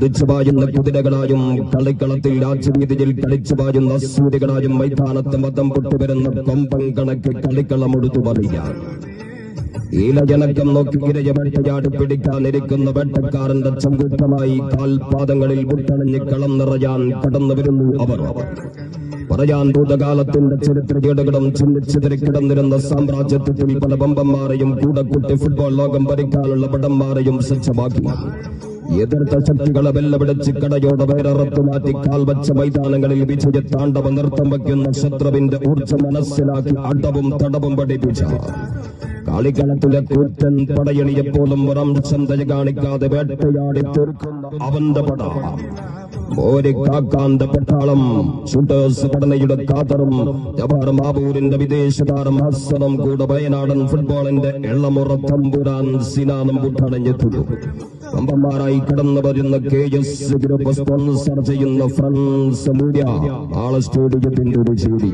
കുതിച്ചുപായുന്ന കുതിരകളായും കളിക്കളത്തിൽ രാജവീതിയിൽ കളിച്ചുപായുന്ന സൂര്യകളായും മൈതാനത്ത് മതം പൊട്ടുവരുന്ന കൊമ്പൻ കണക്ക് കളിക്കളമൊടുത്തു പറയാൻ ഈലജനക്കം നോക്കി ഇരയെ വേട്ടയാടി പിടിക്കാനിരിക്കുന്ന വേട്ടക്കാരന്റെ ചങ്കൂറ്റമായി കാൽപാദങ്ങളിൽ മുട്ടണിഞ്ഞ് കളം നിറയാൻ കടന്നു വരുന്നു അവർ. പറയാൻ ഭൂതകാലത്തിന്റെ ചരിത്രകേടുകളും ചിന്തിച്ചിതിരി കിടന്നിരുന്ന സാമ്രാജ്യത്വത്തിൽ പല ബമ്പന്മാരെയും കൂടെ കൂട്ടി ഫുട്ബോൾ ലോകം ഭരിക്കാനുള്ള പടന്മാരെയും സജ്ജമാക്കി എതിർത്ത ശക്തികളെ വെല്ലപിടിച്ച് കടയോടെ വേററത്തു മാറ്റി കാൽവച്ച മൈതാനങ്ങളിൽ വിജയ താണ്ഡവ നൃത്തം വയ്ക്കുന്ന ശത്രുവിന്റെ ഊർജ്ജം മനസ്സിലാക്കി അടവും തടവും പഠിപ്പിച്ച കളിക്കളത്തിലെ കൂറ്റൻ പടയണിയെപ്പോലും ഒരംശം ദയ കാണിക്കാതെ വേട്ടയാടി തീർക്കുന്ന അവന്റെ പട കാക്കാന്റെ പട്ടാളം ഷൂട്ടേഴ്സ് ഘടനയുടെ കാതറും ജവാർ മാബൂരിന്റെ വിദേശ താരം ഹസ്സനും കൂടെ വയനാടൻ ഫുട്ബോളിന്റെ എള്ളമുറ തമ്പുരാൻ സിനാനും പുട്ടണഞ്ഞെത്തുന്നു. കമ്പന്മാരായി കടന്നു വരുന്ന KS ഗ്രൂപ്പ് സ്പോൺസർ ചെയ്യുന്ന ഫ്രണ്ട്സ് മീഡിയ ആള് സ്റ്റേഡിയത്തിന്റെ ഒരു ചേരി.